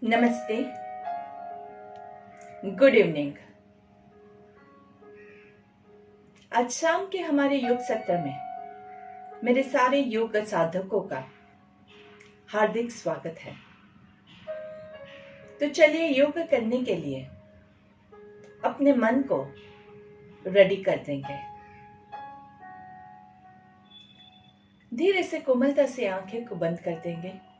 नमस्ते, good evening. आज शाम के हमारे योग सत्र में मेरे सारे योग साधकों का हार्दिक स्वागत है। तो चलिए योग करने के लिए अपने मन को रेडी कर देंगे। धीरे से कोमलता से आंखें को बंद कर देंगे।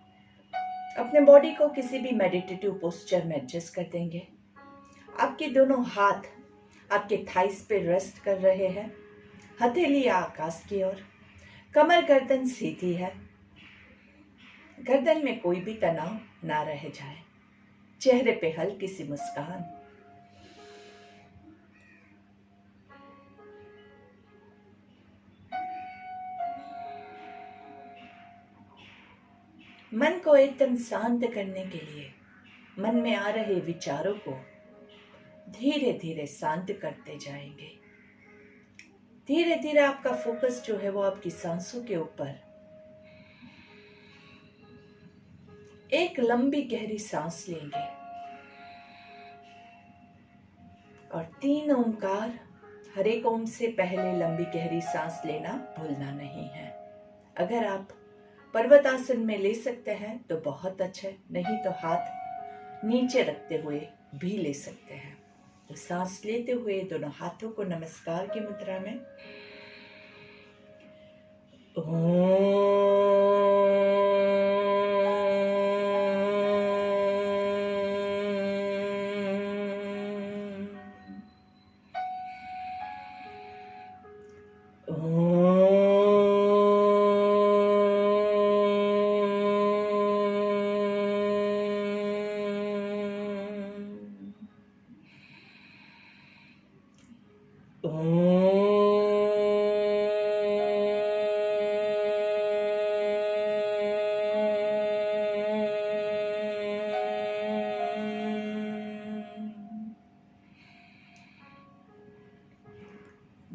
अपने बॉडी को किसी भी मेडिटेटिव पोस्चर में एडजस्ट कर देंगे। आपके दोनों हाथ आपके थाइस पे रेस्ट कर रहे हैं। हथेली आकाश की ओर, कमर गर्दन सीधी है। गर्दन में कोई भी तनाव ना रह जाए। चेहरे पे हल्की सी मुस्कान। मन को एकदम शांत करने के लिए मन में आ रहे विचारों को धीरे धीरे शांत करते जाएंगे। धीरे धीरे आपका फोकस जो है वो आपकी सांसों के ऊपर। एक लंबी गहरी सांस लेंगे और 3 ओंकार। हर एक ओम से पहले लंबी गहरी सांस लेना भूलना नहीं है। अगर आप पर्वतासन में ले सकते हैं तो बहुत अच्छा है, नहीं तो हाथ नीचे रखते हुए भी ले सकते हैं। तो सांस लेते हुए दोनों हाथों को नमस्कार की मुद्रा में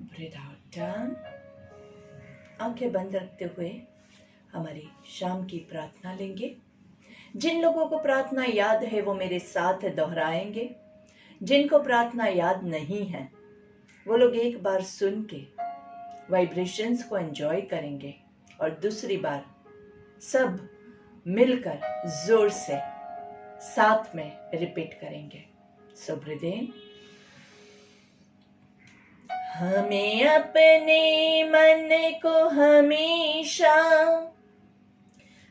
ब्रीथ आउट डाउन। आंखें बंद रखते हुए हमारी शाम की प्रार्थना लेंगे। जिन लोगों को प्रार्थना याद है वो मेरे साथ दोहराएंगे। जिनको प्रार्थना याद नहीं है वो लोग एक बार सुन के वाइब्रेशंस को एंजॉय करेंगे और दूसरी बार सब मिलकर जोर से साथ में रिपीट करेंगे। सो ब्रीथ इन। हमें अपने मन को हमेशा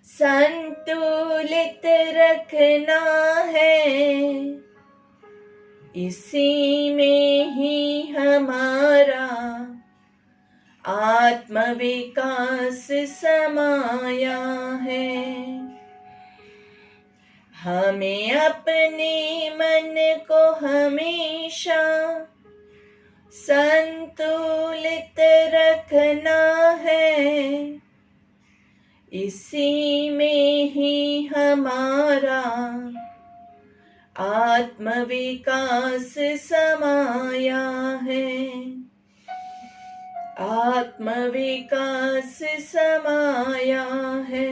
संतुलित रखना है। इसी में ही हमारा आत्मविकास समाया है। हमें अपने मन को हमेशा संतुलित रखना है। इसी में ही हमारा आत्मविकास समाया है। आत्मविकास समाया है।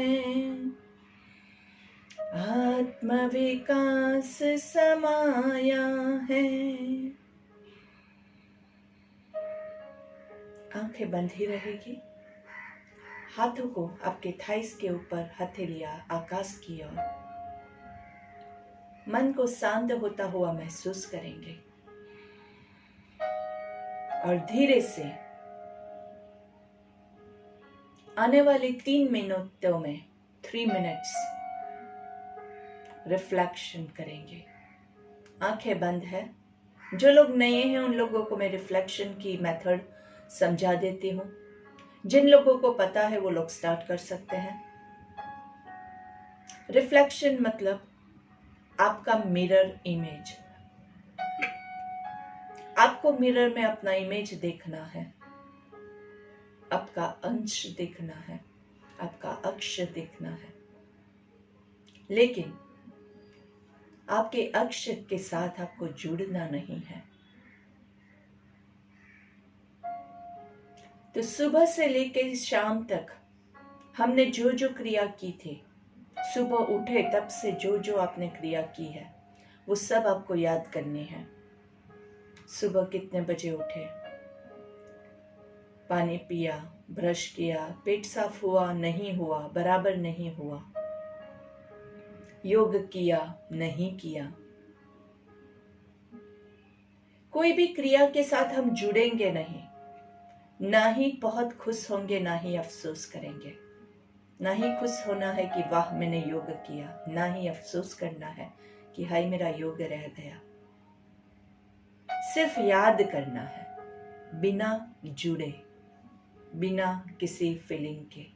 आत्मविकास समाया है। आंखें बंद ही रहेगी। हाथों को आपके थाइस के ऊपर, हथेलियां आकाश की ओर। मन को शांत होता हुआ महसूस करेंगे और धीरे से आने वाले 3 मिनटों में 3 मिनट्स रिफ्लेक्शन करेंगे। आंखें बंद है। जो लोग नए हैं उन लोगों को मैं रिफ्लेक्शन की मेथड समझा देती हूँ। जिन लोगों को पता है वो लोग स्टार्ट कर सकते हैं। रिफ्लेक्शन मतलब आपका मिरर इमेज। आपको मिरर में अपना इमेज देखना है, आपका अंश देखना है, आपका अक्ष देखना है। लेकिन आपके अक्ष के साथ आपको जुड़ना नहीं है। तो सुबह से लेकर शाम तक हमने जो जो क्रिया की थी सुबह उठे तब से जो जो आपने क्रिया की है वो सब आपको याद करनी है। सुबह कितने बजे उठे, पानी पिया, ब्रश किया, पेट साफ हुआ नहीं हुआ, बराबर नहीं हुआ, योग किया नहीं किया। कोई भी क्रिया के साथ हम जुड़ेंगे नहीं, ना ही बहुत खुश होंगे ना ही अफसोस करेंगे। ना ही खुश होना है कि वाह मैंने योग किया, ना ही अफसोस करना है कि हाय मेरा योग रह गया। सिर्फ याद करना है, बिना जुड़े, बिना किसी फीलिंग के।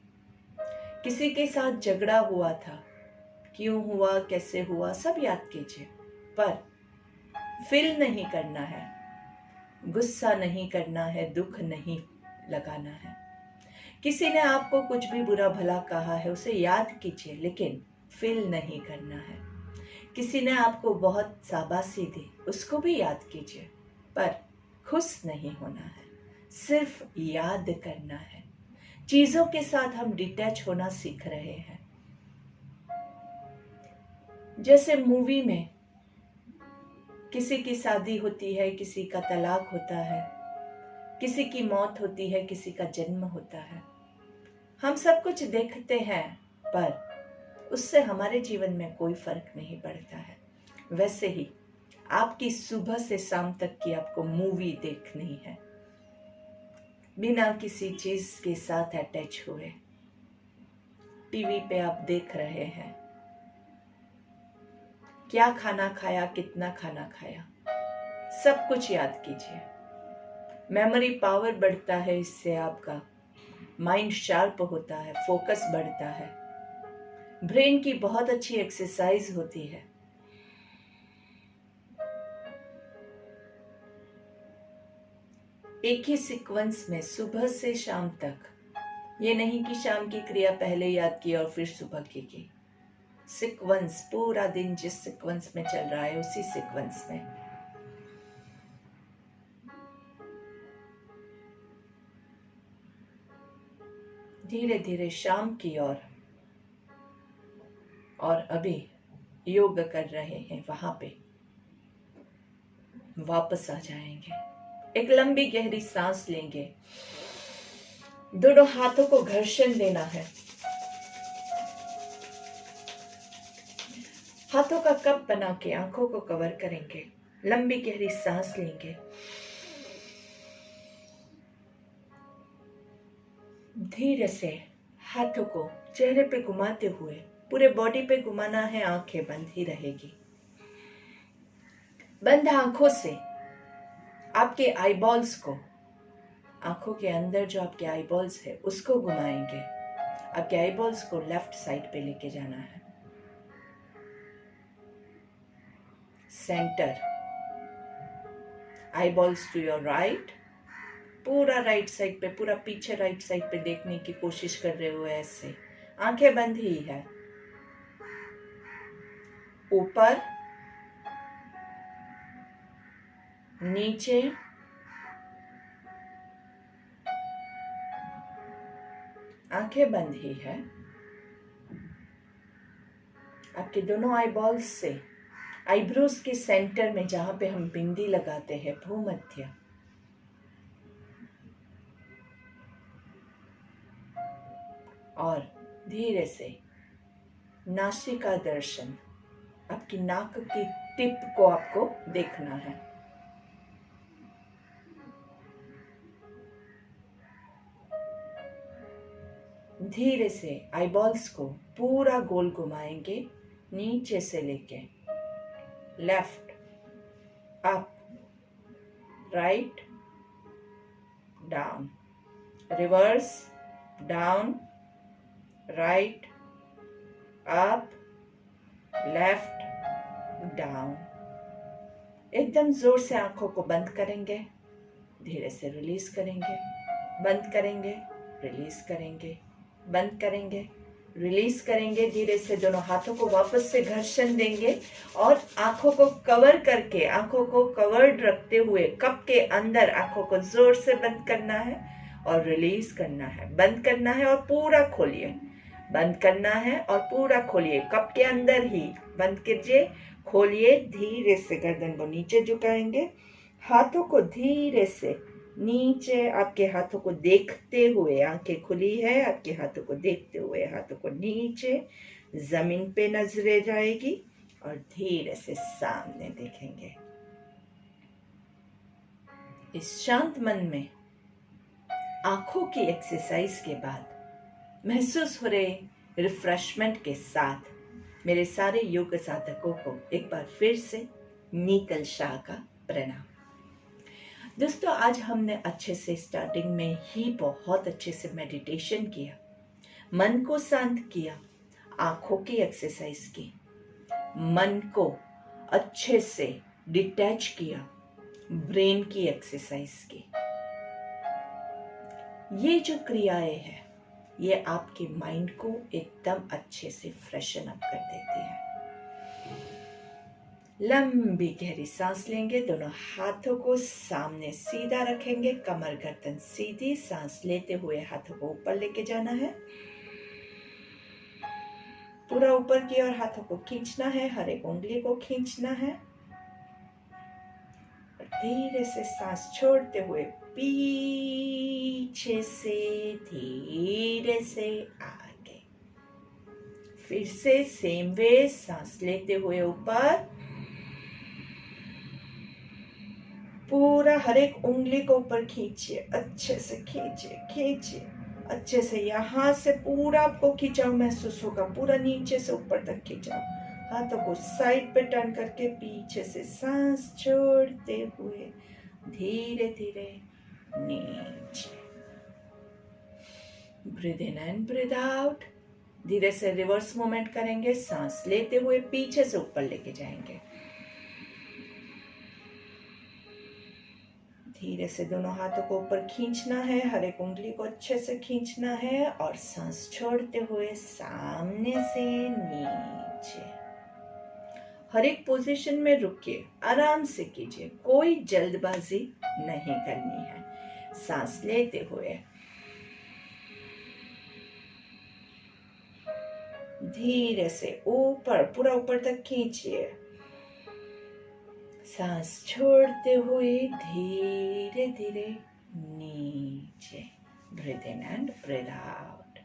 किसी के साथ झगड़ा हुआ था, क्यों हुआ, कैसे हुआ, सब याद कीजिए, पर फील नहीं करना है, गुस्सा नहीं करना है, दुख नहीं लगाना है। किसी ने आपको कुछ भी बुरा भला कहा है, उसे याद कीजिए, लेकिन फील नहीं करना है। किसी ने आपको बहुत शाबाशी दी, उसको भी याद कीजिए, पर खुश नहीं होना है, सिर्फ याद करना है। चीजों के साथ हम डिटैच होना सीख रहे हैं। जैसे मूवी में किसी की शादी होती है, किसी का तलाक होता है, किसी की मौत होती है, किसी का जन्म होता है। हम सब कुछ देखते हैं, पर उससे हमारे जीवन में कोई फर्क नहीं पड़ता है। वैसे ही आपकी सुबह से शाम तक की आपको मूवी देखनी है, बिना किसी चीज के साथ अटैच हुए। टीवी पे आप देख रहे हैं, क्या खाना खाया, कितना खाना खाया, सब कुछ याद कीजिए। मेमोरी पावर बढ़ता है, इससे आपका माइंड शार्प होता है, फोकस बढ़ता है, ब्रेन की बहुत अच्छी एक्सरसाइज होती है। एक ही सीक्वेंस में सुबह से शाम तक, ये नहीं कि शाम की क्रिया पहले याद की और फिर सुबह की। सीक्वेंस, पूरा दिन जिस सीक्वेंस में चल रहा है उसी सीक्वेंस में। धीरे धीरे शाम की ओर, और अभी योग कर रहे हैं वहां पे वापस आ जाएंगे। एक लंबी गहरी सांस लेंगे, दोनों हाथों को घर्षण देना है, हाथों का कप बना के आंखों को कवर करेंगे, लंबी गहरी सांस लेंगे, धीरे से हाथों को चेहरे पे घुमाते हुए पूरे बॉडी पे घुमाना है। आंखें बंद ही रहेगी। बंद आंखों से आपके आईबॉल्स को, आंखों के अंदर जो आपके आईबॉल्स है उसको घुमाएंगे। आपके आईबॉल्स को लेफ्ट साइड पे लेके जाना है, center, eyeballs to your right, पूरा राइट साइड पे, पूरा पीछे राइट साइड पे देखने की कोशिश कर रहे हो ऐसे, आंखें बंद ही है। ऊपर, नीचे, आंखें बंद ही है। आपके दोनों आईबॉल्स से आईब्रोज के सेंटर में, जहां पे हम बिंदी लगाते हैं, भूमध्य, और धीरे से नासिका दर्शन, आपकी नाक की टिप को आपको देखना है। धीरे से आईबॉल्स को पूरा गोल घुमाएंगे, नीचे से लेके left, up, right, down, reverse, down, right, up, left, down. एकदम जोर से आंखों को बंद करेंगे, धीरे से रिलीज करेंगे, बंद करेंगे, रिलीज करेंगे, बंद करेंगे, रिलीज करेंगे। धीरे से दोनों हाथों को वापस से घर्षण देंगे और आंखों को कवर करके, आंखों को कवर्ड रखते हुए कप के अंदर आंखों को जोर से बंद करना है और रिलीज करना है, बंद करना है और पूरा खोलिए। बंद करना है और पूरा खोलिए, कप के अंदर ही बंद कीजिए, खोलिए। धीरे से गर्दन को नीचे झुकाएंगे, हाथों को धीरे से नीचे, आपके हाथों को देखते हुए, आंखें खुली है, आपके हाथों को देखते हुए हाथों को नीचे, जमीन पे नजरें जाएगी और धीरे से सामने देखेंगे। इस शांत मन में आंखों की एक्सरसाइज के बाद महसूस हो रहे रिफ्रेशमेंट के साथ मेरे सारे योग साधकों को एक बार फिर से नीतल शाह का प्रणाम। दोस्तों, आज हमने अच्छे से स्टार्टिंग में ही बहुत अच्छे से मेडिटेशन किया, मन को शांत किया, आंखों की एक्सरसाइज की, मन को अच्छे से डिटैच किया, ब्रेन की एक्सरसाइज की। ये जो क्रियाएं हैं ये आपके माइंड को एकदम अच्छे से फ्रेशन अप कर देती है। लंबी गहरी सांस लेंगे, दोनों हाथों को सामने सीधा रखेंगे, कमर गर्दन सीधी, सांस लेते हुए हाथों को ऊपर लेके जाना है, पूरा ऊपर की ओर हाथों को खींचना है, हर एक उंगली को खींचना है। धीरे से सांस छोड़ते हुए पीछे से धीरे से आगे, फिर से सेम वे, सांस लेते हुए ऊपर, पूरा हर एक उंगली को ऊपर खींचिए, अच्छे से खींचिए, खींचिए अच्छे से, यहां से पूरा आपको खिंचाव महसूस होगा, पूरा नीचे से ऊपर तक खिंचाव। हाथों को साइड पे टर्न करके पीछे से सांस छोड़ते हुए धीरे धीरे नीचे। Breathe in and breathe out. धीरे से रिवर्स मूवमेंट करेंगे, सांस लेते हुए पीछे से ऊपर लेके जाएंगे। धीरे से दोनों हाथों को ऊपर खींचना है, हर एक उंगली को अच्छे से खींचना है और सांस छोड़ते हुए सामने से नीचे। हर एक पोजीशन में रुकिए, आराम से कीजिए, कोई जल्दबाजी नहीं करनी है। सांस लेते हुए धीरे से ऊपर, पूरा ऊपर तक खींचिए, सांस छोड़ते हुए धीरे धीरे नीचे। Breathe in and breathe out.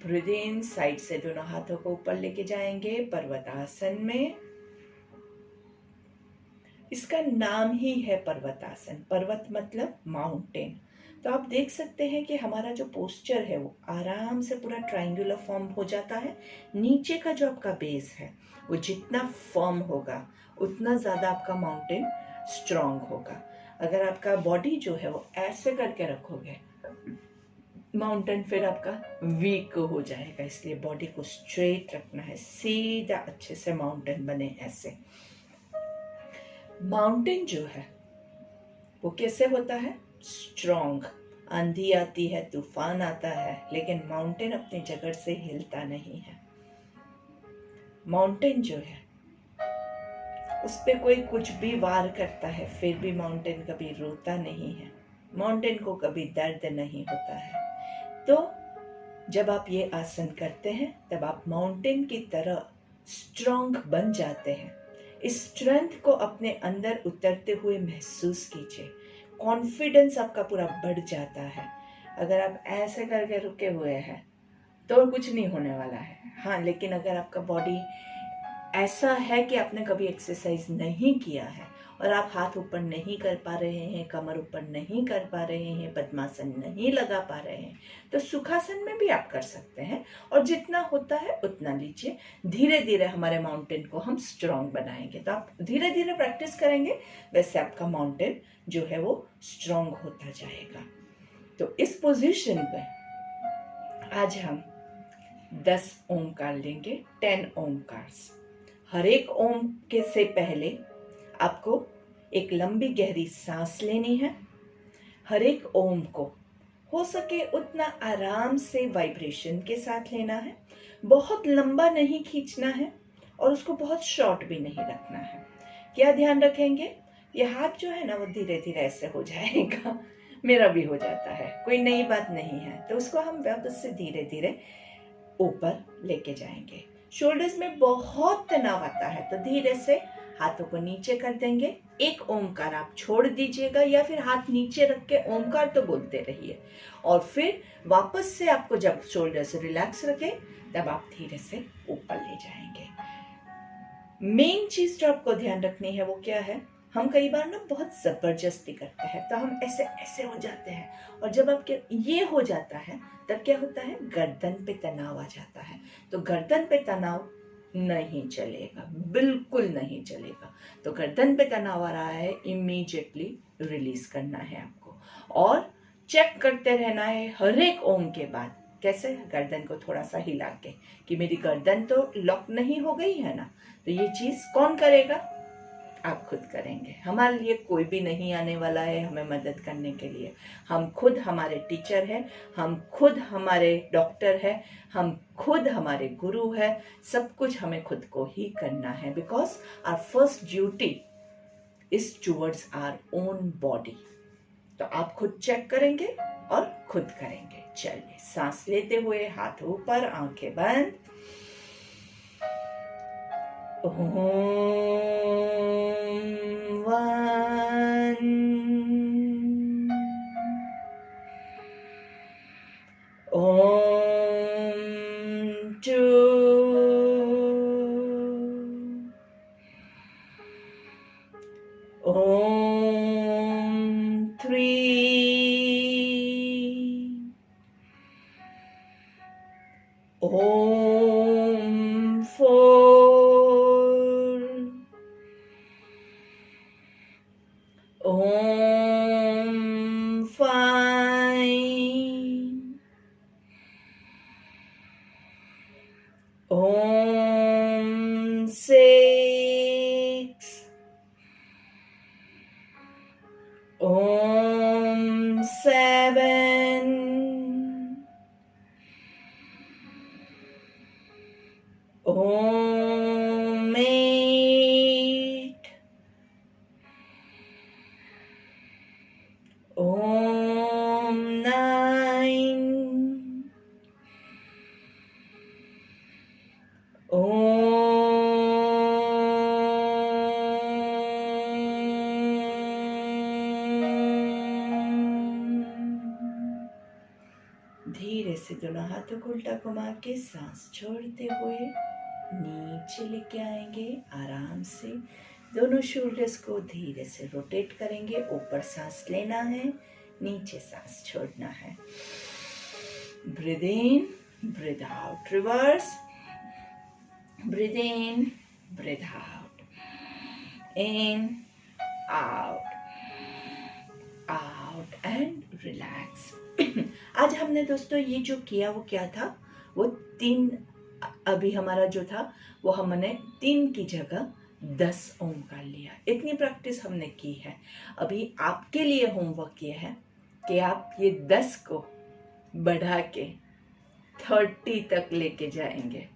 Breathe in, side से दोनों हाथों को ऊपर लेके जाएंगे पर्वतासन में। इसका नाम ही है पर्वतासन। पर्वत मतलब माउंटेन। तो आप देख सकते हैं कि हमारा जो पोस्चर है वो आराम से पूरा ट्रायंगुलर फॉर्म हो जाता है। नीचे का जो आपका बेस है वो जितना फर्म होगा उतना ज़्यादा आपका माउंटेन स्ट्रांग होगा। अगर आपका बॉडी जो है वो ऐसे करके रखोगे, माउंटेन फिर आपका वीक हो जाएगा। इसलिए बॉडी को स्ट्रेट रखना है, सीधा अच्छे से माउंटेन बने ऐसे। माउंटेन जो है वो कैसे होता है? स्ट्रॉन्ग। आंधी आती है, तूफान आता है, लेकिन माउंटेन अपनी जगह से हिलता नहीं है। माउंटेन जो है उस पे कोई कुछ भी वार करता है, फिर भी माउंटेन कभी रोता नहीं है, माउंटेन को कभी दर्द नहीं होता है। तो जब आप ये आसन करते हैं तब आप माउंटेन की तरह स्ट्रॉन्ग बन जाते हैं। इस स्ट्रेंथ को अपने अंदर उतरते हुए महसूस कीजिए। कॉन्फिडेंस आपका पूरा बढ़ जाता है। अगर आप ऐसे करके रुके हुए हैं तो कुछ नहीं होने वाला है। हाँ, लेकिन अगर आपका बॉडी ऐसा है कि आपने कभी एक्सरसाइज नहीं किया है और आप हाथ ऊपर नहीं कर पा रहे हैं, कमर ऊपर नहीं कर पा रहे हैं, पद्मासन नहीं लगा पा रहे हैं, तो सुखासन में भी आप कर सकते हैं। और जितना होता है उतना लीजिए। धीरे धीरे हमारे माउंटेन को हम स्ट्रांग बनाएंगे। तो आप धीरे धीरे प्रैक्टिस करेंगे, वैसे आपका माउंटेन जो है वो स्ट्रांग होता जाएगा। तो इस पोजीशन पे आज हम 10 ओमकार लेंगे, 10 ओमकार्स। हर एक ओम के से पहले आपको एक लंबी गहरी सांस लेनी है। हर एक ओम को हो सके उतना आराम से वाइब्रेशन के साथ लेना है। बहुत लंबा नहीं खींचना है और उसको बहुत शॉर्ट भी नहीं रखना है। क्या ध्यान रखेंगे? ये हाथ जो है ना वो धीरे धीरे ऐसे हो जाएगा, मेरा भी हो जाता है, कोई नई बात नहीं है। तो उसको हम वापस से धीरे धीरे ऊपर लेके जाएंगे। शोल्डर्स में बहुत तनाव आता है तो धीरे से हाथों को नीचे कर देंगे। एक ओमकार आप छोड़ दीजिएगा या फिर हाथ नीचे रख के ओमकार तो बोलते रहिए, और फिर वापस से आपको जब शोल्डर से रिलैक्स रखे तब आप धीरे से ऊपर ले जाएंगे। मेन चीज जो आपको ध्यान रखनी है वो क्या है, हम कई बार ना बहुत जबरदस्ती करते हैं तो हम ऐसे ऐसे हो जाते हैं, और जब आपके ये हो जाता है तब क्या होता है, गर्दन पे तनाव आ जाता है। तो गर्दन पे तनाव नहीं चलेगा, बिल्कुल नहीं चलेगा। तो गर्दन पे तनाव आ रहा है, इमीडिएटली रिलीज करना है आपको, और चेक करते रहना है हर एक ओम के बाद। कैसे, गर्दन को थोड़ा सा हिला के कि मेरी गर्दन तो लॉक नहीं हो गई है ना। तो ये चीज कौन करेगा, आप खुद करेंगे। हमारे लिए कोई भी नहीं आने वाला है हमें मदद करने के लिए। हम खुद हमारे टीचर हैं, हम खुद हमारे डॉक्टर हैं, हम खुद हमारे गुरु हैं। सब कुछ हमें खुद को ही करना है, because our first duty is towards our own body. तो आप खुद चेक करेंगे और खुद करेंगे। चलिए, सांस लेते हुए हाथ ऊपर, आंखें बंद। ओम 1 ओम 2 ओम 3 ओम 4 ओम 5 ओम 6 ओम 7 ओम 8 ओम 9 धीरे से दोनों हाथों को उल्टा घुमा के सांस छोड़ते हुए नीचे लेके आएंगे। आराम से दोनों शोल्डर्स को धीरे से रोटेट करेंगे। ऊपर सांस लेना है, नीचे सांस छोड़ना है। Breathe in, breathe out, reverse. Breathe in, breathe out, in, out, out and relax. आज हमने दोस्तों ये जो किया वो क्या था, वो 3, अभी हमारा जो था वो हमने 3 की जगह 10 ओमकार लिया। इतनी प्रैक्टिस हमने की है। अभी आपके लिए होमवर्क ये है कि आप ये 10 को बढ़ा के 30 तक लेके जाएंगे।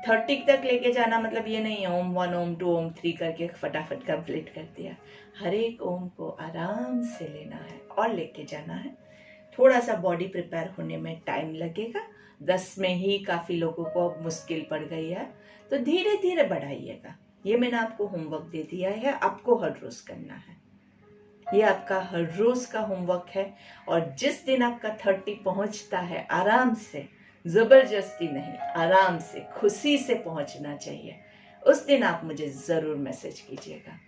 30 तक लेके जाना मतलब ये नहीं है ओम 1 ओम 2 ओम 3 करके फटाफट कंप्लीट कर दिया। हर एक ओम को आराम से लेना है और लेके जाना है। थोड़ा सा बॉडी प्रिपेयर होने में टाइम लगेगा। 10 में ही काफ़ी लोगों को मुश्किल पड़ गई है, तो धीरे धीरे बढ़ाइएगा। ये मैंने आपको होमवर्क दे दिया है, आपको हर रोज करना है। ये आपका हर रोज का होमवर्क है। और जिस दिन आपका 30 पहुंचता है, आराम से, जबरदस्ती नहीं, आराम से, खुशी से पहुंचना चाहिए, उस दिन आप मुझे जरूर मैसेज कीजिएगा।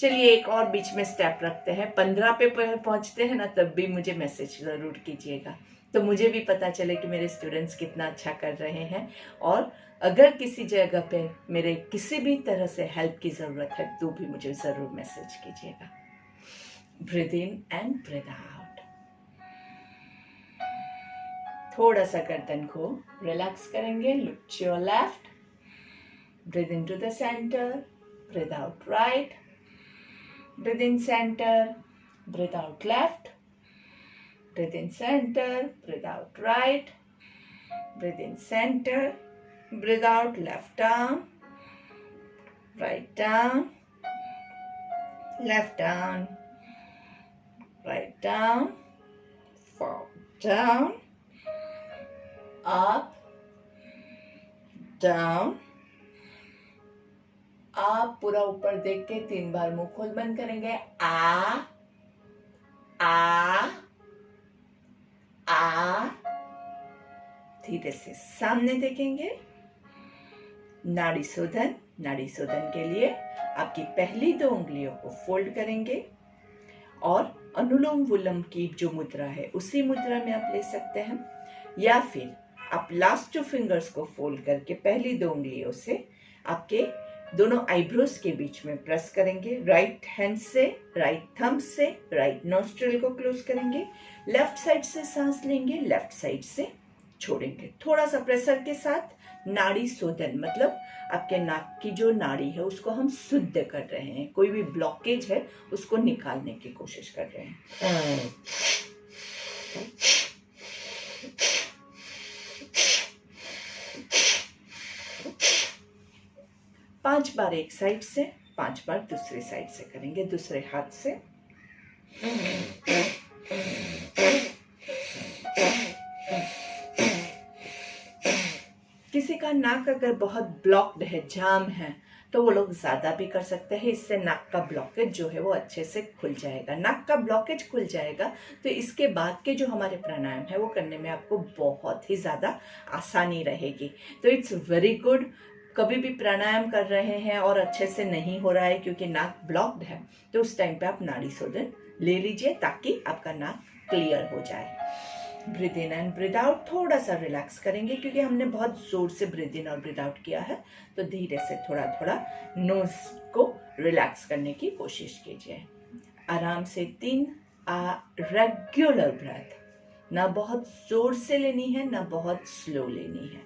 चलिए एक और बीच में स्टेप रखते हैं। 15 पे पहुंचते हैं ना, तब भी मुझे मैसेज जरूर कीजिएगा, तो मुझे भी पता चले कि मेरे स्टूडेंट्स कितना अच्छा कर रहे हैं। और अगर किसी जगह पे मेरे किसी भी तरह से हेल्प की ज़रूरत है तो भी मुझे ज़रूर मैसेज कीजिएगा। Breathe in and breathe out. थोड़ा सा गर्दन को रिलैक्स करेंगे। Look to your left, breathe in to the center, breathe out right, breathe in center, breathe out left, breathe in center, breathe out right, breathe in center, breathe out left arm, right arm, left arm, right down, forward, down, up, down, आप पूरा ऊपर देख के 3 बार मुंह खोल बंद करेंगे। आ आ आ, धीरे से सामने देखेंगे। नाड़ी शोधन के लिए आपकी पहली 2 उंगलियों को फोल्ड करेंगे और अनुलोम विलोम की जो मुद्रा है उसी मुद्रा में आप ले सकते हैं, या फिर आप लास्ट 2 फिंगर्स को फोल्ड करके पहली 2 उंगलियों से आपके दोनों आईब्रोज के बीच में प्रेस करेंगे। राइट हैंड से, राइट थंब से राइट नोस्ट्रिल को क्लोज करेंगे। लेफ्ट साइड से सांस लेंगे, लेफ्ट साइड से छोड़ेंगे। थोड़ा सा प्रेशर के साथ नाड़ी शोधन, मतलब आपके नाक की जो नाड़ी है उसको हम शुद्ध कर रहे हैं, कोई भी ब्लॉकेज है उसको निकालने की कोशिश कर रहे हैं। 5 बार एक साइड से, 5 बार दूसरी साइड से करेंगे, दूसरे हाथ से। किसी का नाक अगर बहुत ब्लॉक्ड है, जाम है, तो वो लोग ज्यादा भी कर सकते हैं। इससे नाक का ब्लॉकेज जो है वो अच्छे से खुल जाएगा। नाक का ब्लॉकेज खुल जाएगा तो इसके बाद के जो हमारे प्राणायाम है वो करने में आपको बहुत ही ज्यादा आसानी रहेगी। तो इट्स वेरी गुड। कभी भी प्राणायाम कर रहे हैं और अच्छे से नहीं हो रहा है क्योंकि नाक ब्लॉक्ड है, तो उस टाइम पे आप नाड़ी शोधन ले लीजिए ताकि आपका नाक क्लियर हो जाए। Breathe in and breathe out, थोड़ा सा रिलैक्स करेंगे क्योंकि हमने बहुत जोर से ब्रीथ इन और ब्रीथ आउट किया है, तो धीरे से थोड़ा थोड़ा नोज को रिलैक्स करने की कोशिश कीजिए। आराम से 3 रेगुलर ब्रेथ, ना बहुत जोर से लेनी है ना बहुत स्लो लेनी है।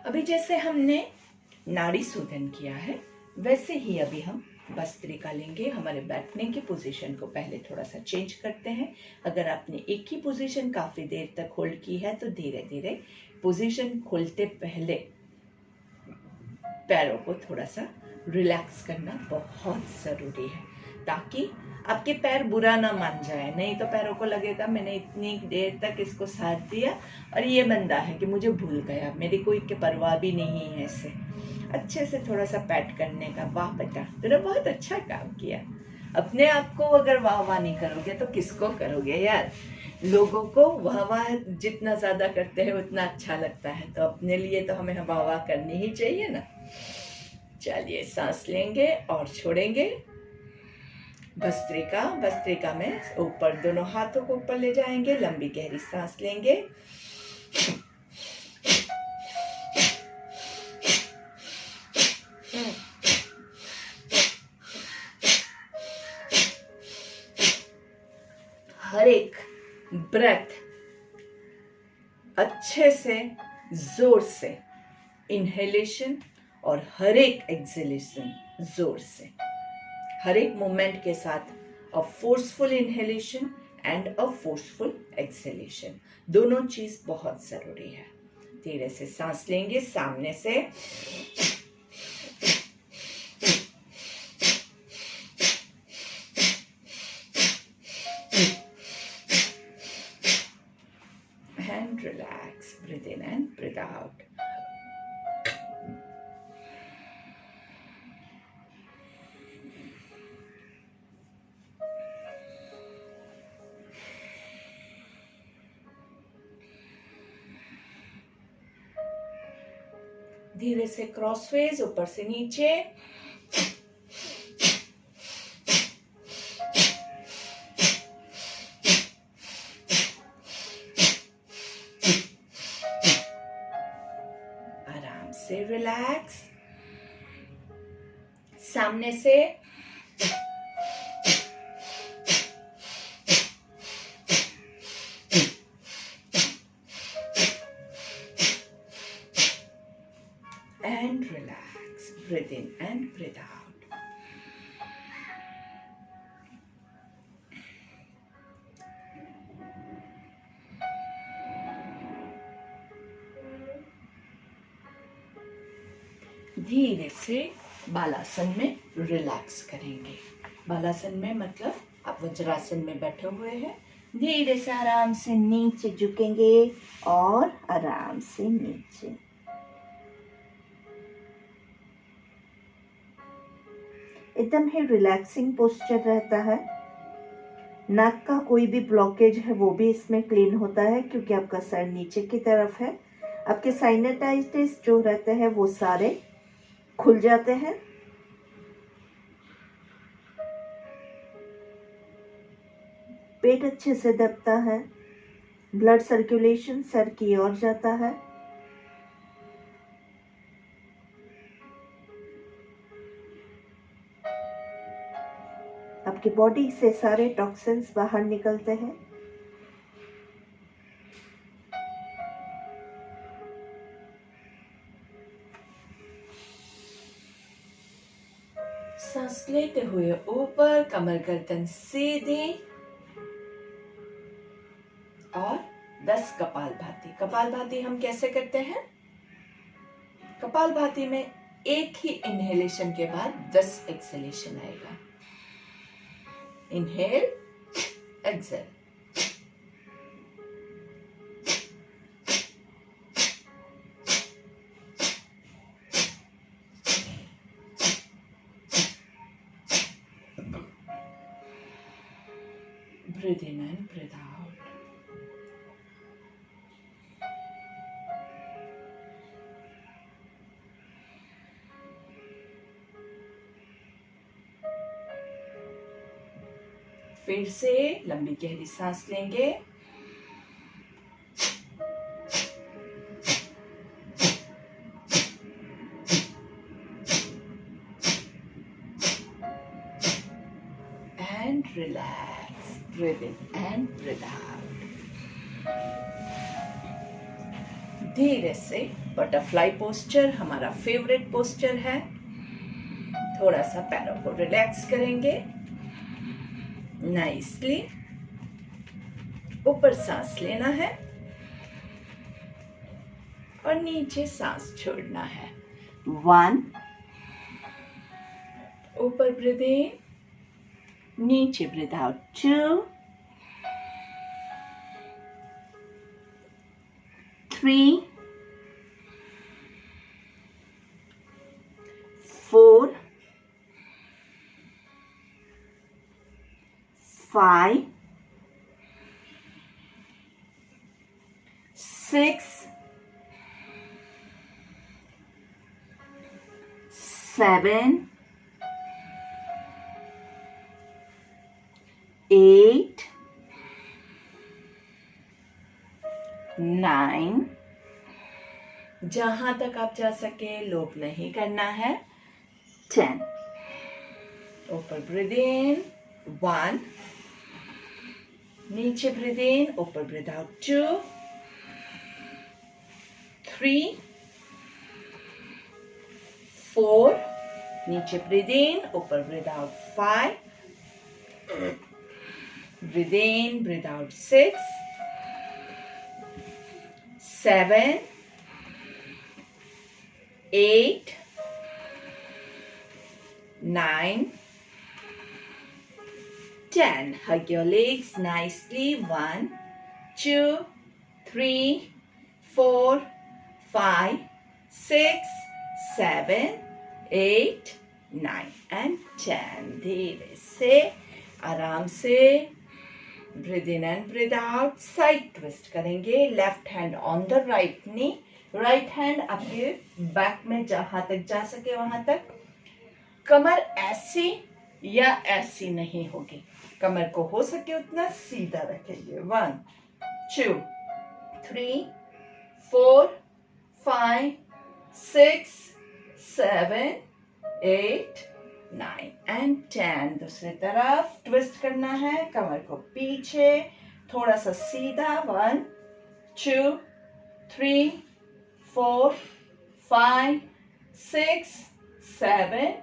अभी जैसे हमने नाड़ी शोधन किया है वैसे ही अभी हम भस्त्रिका लेंगे। हमारे बैठने की पोजीशन को पहले थोड़ा सा चेंज करते हैं। अगर आपने एक ही पोजीशन काफी देर तक होल्ड की है तो धीरे धीरे पोजीशन खोलते पहले पैरों को थोड़ा सा रिलैक्स करना बहुत जरूरी है ताकि आपके पैर बुरा ना मान जाए। नहीं तो पैरों को लगेगा मैंने इतनी देर तक इसको साथ दिया और ये बंदा है कि मुझे भूल गया, मेरी कोई के परवाह भी नहीं है इससे। अच्छे से थोड़ा सा पैट करने का। वाह बेटा, तूने बहुत अच्छा काम किया। अपने आप को अगर वाह वाह नहीं करोगे तो किसको करोगे यार। लोगों को वाह वाह जितना ज्यादा करते हैं उतना अच्छा लगता है, तो अपने लिए तो हमें वाह वाह करनी ही चाहिए ना। चलिए सांस लेंगे और छोड़ेंगे। भस्त्रिका में ऊपर दोनों हाथों को ऊपर ले जाएंगे, लंबी गहरी सांस लेंगे। हर एक ब्रेथ अच्छे से जोर से इनहेलेशन और हर एक एक्सहेलेशन जोर से, हर एक मोमेंट के साथ a forceful inhalation and a forceful exhalation, दोनों चीज बहुत जरूरी है। धीरे से सांस लेंगे सामने से। And relax, breathe in and breathe out. धीरे से क्रॉसवेज ऊपर से नीचे। आराम से रिलैक्स। सामने से and relax. Breathe in and breathe out. धीरे से बालासन में रिलैक्स करेंगे। बालासन में मतलब आप वज्रासन में बैठे हुए हैं, धीरे से आराम से नीचे झुकेंगे और आराम से नीचे। एकदम ही रिलैक्सिंग पोस्चर रहता है। नाक का कोई भी ब्लॉकेज है वो भी इसमें क्लीन होता है क्योंकि आपका सर नीचे की तरफ है। आपके साइनसाइटिस जो रहते हैं वो सारे खुल जाते हैं। पेट अच्छे से दबता है, ब्लड सर्कुलेशन सर की ओर जाता है। आपकी बॉडी से सारे टॉक्सिन्स बाहर निकलते हैं। सांस लेते हुए ऊपर, कमर गर्दन सीधी और 10 कपालभाति। कपालभाति हम कैसे करते हैं? कपालभाति में एक ही इनहेलेशन के बाद 10 एक्सहेलेशन आएगा। Inhale, exhale. Breathe in and breathe out. फिर से लंबी गहरी सांस लेंगे। And relax. Breathe in and breathe out. धीरे से बटरफ्लाई पोस्चर हमारा फेवरेट पोस्चर है। थोड़ा सा पैरों को रिलैक्स करेंगे नाइसली। ऊपर सांस लेना है और नीचे सांस छोड़ना है। 1, ऊपर ब्रीथ इन, नीचे ब्रीथ आउट। 2, 3, 4, 5, 6, 7, 8, 9, जहां तक आप जा सके लोप नहीं करना है। 10, ऊपर ब्रीथ इन 1, नीचे ब्रीथ इन, ऊपर ब्रीथ आउट 2, 3, 4, नीचे ब्रीथ इन, ऊपर breathe out 5, breathe in, breathe out 6, 7, 8, 9, 10. Hug your legs nicely. 1, 2, 3, 4, 5, 6, 7, 8, 9 and 10. धीरे से आराम से breathe in and breathe out. Side twist करेंगे। Left hand on the right knee, right hand आपके बैक में जहां तक जा सके वहां तक। कमर ऐसी या ऐसी नहीं होगी, कमर को हो सके उतना सीधा रखेंगे। 1, 2, 3, 4, 5, 6, 7, 8, 9 and 10। दूसरी तरफ ट्विस्ट करना है, कमर को पीछे थोड़ा सा सीधा। 1, 2, 3, 4, 5, 6, 7,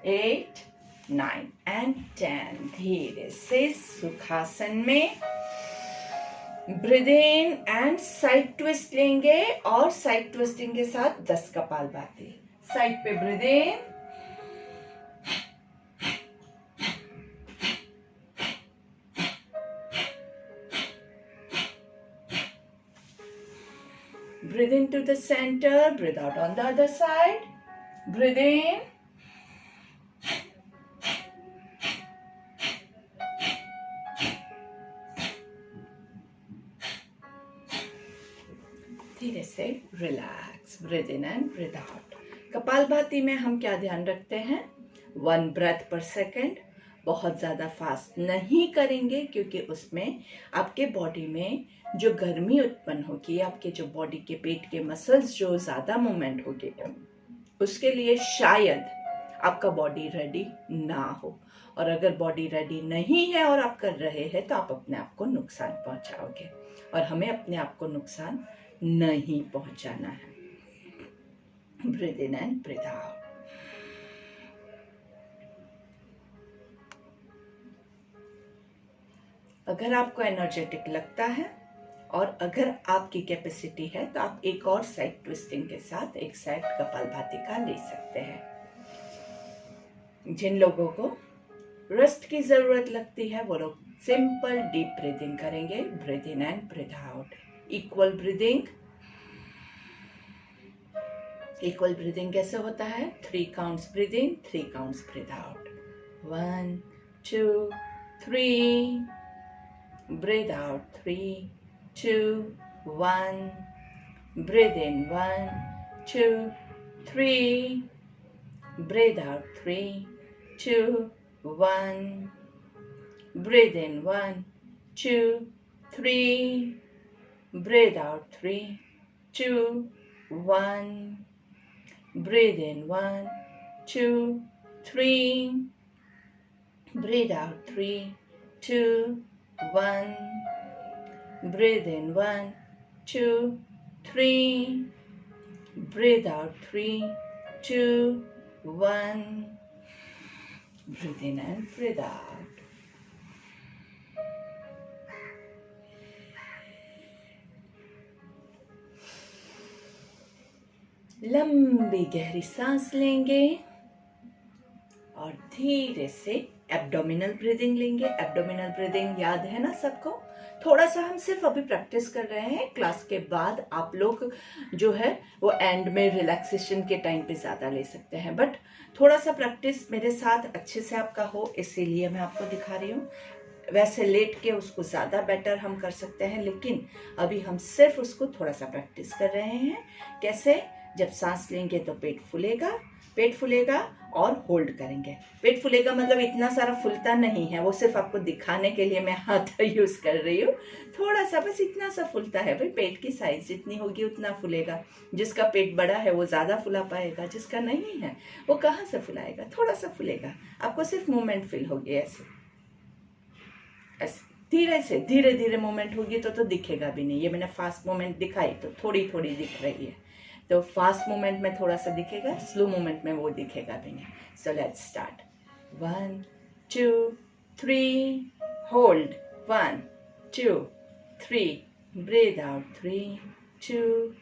8, 9 and 10। धीरे से सुखासन में breathe in and side twist लेंगे और साइड ट्विस्टिंग के साथ 10 कपालभाति। साइड पे breathe in, breathe into the center, breathe out on the other side, breathe in, धीरे से relax, breathe in and breathe out. Kapalbhati में हम क्या ध्यान रखते हैं, 1 ब्रेथ पर सेकेंड, बहुत ज़्यादा फास्ट नहीं करेंगे क्योंकि उसमें आपके बॉडी में जो गर्मी उत्पन्न होगी, आपके जो बॉडी के पेट के मसल्स जो ज़्यादा मूवमेंट होगी, उसके लिए शायद आपका बॉडी रेडी ना हो, और अगर बॉडी रेडी नहीं है और आप कर रहे हैं तो आप अपने आप को नुकसान पहुंचाओगे, और हमें अपने आप को नुकसान नहीं पहुंचाना है। Breathe in and breathe out. अगर आपको एनर्जेटिक लगता है और अगर आपकी कैपेसिटी है तो आप एक और साइड ट्विस्टिंग के साथ एक साइड कपालभाति का ले सकते हैं। जिन लोगों को रेस्ट की जरूरत लगती है वो लोग सिंपल डीप ब्रीदिंग करेंगे, breathe in and breathe out. Equal breathing, equal breathing कैसे होता है, 3 counts breathe in, 3 counts breathe out, 1 2 3, breathe out, 3 2 1, breathe in, 1 2 3, breathe out, 3 2 1, breathe in, 1 2 3, breathe out, 3 2 1, breathe in, 1 2 3, breathe out, 3 2 1, breathe in, 1 2 3, breathe out, 3 2 1, breathe in and breathe out. लंबी गहरी सांस लेंगे और धीरे से एब्डोमिनल ब्रीदिंग लेंगे। Abdominal breathing याद है ना सबको, थोड़ा सा हम सिर्फ अभी प्रैक्टिस कर रहे हैं, क्लास के बाद आप लोग जो है वो एंड में रिलैक्सेशन के टाइम पे ज़्यादा ले सकते हैं, बट थोड़ा सा प्रैक्टिस मेरे साथ अच्छे से आपका हो इसीलिए मैं आपको दिखा रही हूँ। वैसे लेट के उसको ज़्यादा बेटर हम कर सकते हैं, लेकिन अभी हम सिर्फ उसको थोड़ा सा प्रैक्टिस कर रहे हैं। कैसे, जब सांस लेंगे तो पेट फूलेगा और होल्ड करेंगे। पेट फूलेगा मतलब इतना सारा फूलता नहीं है, वो सिर्फ आपको दिखाने के लिए मैं हाथ यूज कर रही हूँ। थोड़ा सा, बस इतना सा फूलता है भाई, पेट की साइज जितनी होगी उतना फूलेगा। जिसका पेट बड़ा है वो ज़्यादा फुला पाएगा, जिसका नहीं है वो कहाँ से फुलाएगा, थोड़ा सा फूलेगा। आपको सिर्फ मूवमेंट फील होगी, ऐसे ऐसे धीरे धीरे मूवमेंट होगी तो दिखेगा भी नहीं। ये मैंने फास्ट मूवमेंट दिखाई तो थोड़ी थोड़ी दिख रही है, तो फास्ट मूवमेंट में थोड़ा सा दिखेगा, स्लो मूवमेंट में वो दिखेगा भी नहीं। So let's start, 1 2 3, hold, 1 2 3, breathe out, 3 2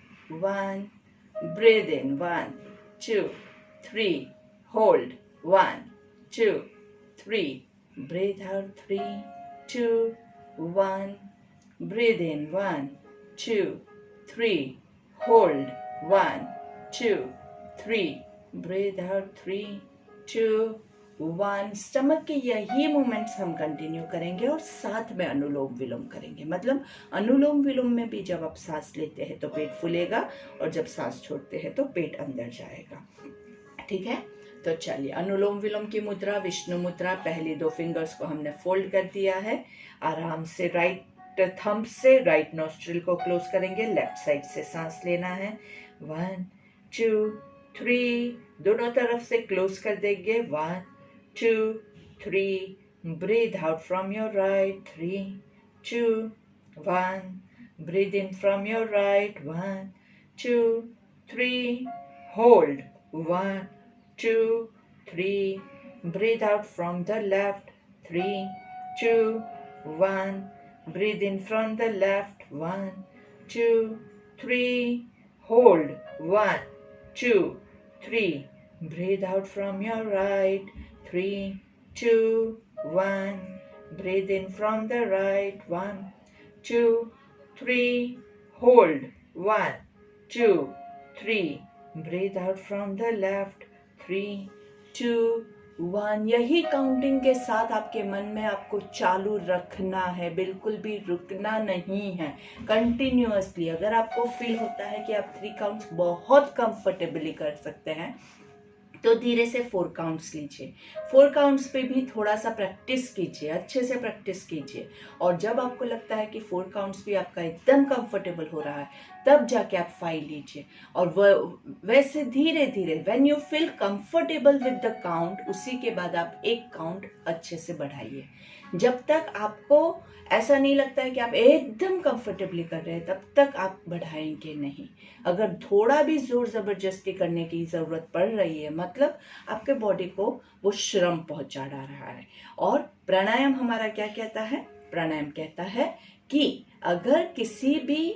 1, breathe in, 1 2 3, hold, 1 2 3, breathe out, 3 2 1, breathe in, 1 2 3, hold, 1 2 3, breathe out, 3 2 1। Stomach के यही मूवमेंट्स हम कंटिन्यू करेंगे और साथ में अनुलोम विलोम करेंगे। मतलब अनुलोम विलोम में भी जब आप सांस लेते हैं तो पेट फूलेगा और जब सांस छोड़ते हैं तो पेट अंदर जाएगा। ठीक है, तो चलिए, अनुलोम विलोम की मुद्रा विष्णु मुद्रा। पहली 2 फिंगर्स को हमने फोल्ड कर दिया है। आराम से राइट थंब से राइट नोस्ट्रिल को क्लोज करेंगे। लेफ्ट साइड से सांस लेना है, 1 2 3, दोनों तरफ से क्लोज कर देंगे, 1 2 3, breathe out from your right, 3 2 1, breathe in from your right, 1 2 3, hold, 1 2 3, breathe out from the left, 3 2 1, breathe in from the left, 1 2 3, hold, 1 2 3. Breathe out from your right. 3, 2, 1. Breathe in from the right. 1, 2, 3. Hold. 1, 2, 3. Breathe out from the left. 3, 2, 1. यही counting के साथ आपके मन में आपको चालू रखना है, बिल्कुल भी रुकना नहीं है, कंटिन्यूअसली। अगर आपको फील होता है कि आप 3 काउंट्स बहुत कंफर्टेबली कर सकते हैं तो धीरे से 4 काउंट्स लीजिए। 4 काउंट्स पे भी थोड़ा सा प्रैक्टिस कीजिए, अच्छे से प्रैक्टिस कीजिए। और जब आपको लगता है कि 4 काउंट्स भी आपका एकदम कंफर्टेबल हो रहा है, तब जाके आप 5 लीजिए। और वैसे धीरे धीरे when you feel comfortable with the count, उसी के बाद आप 1 काउंट अच्छे से बढ़ाइए। जब तक आपको ऐसा नहीं लगता है कि आप एकदम कंफर्टेबली कर रहे हैं, तब तक आप बढ़ाएंगे नहीं। अगर थोड़ा भी जोर जबरदस्ती करने की जरूरत पड़ रही है, मतलब आपके बॉडी को वो श्रम पहुंचा रहा है। और प्राणायाम हमारा क्या कहता है? प्राणायाम कहता है कि अगर किसी भी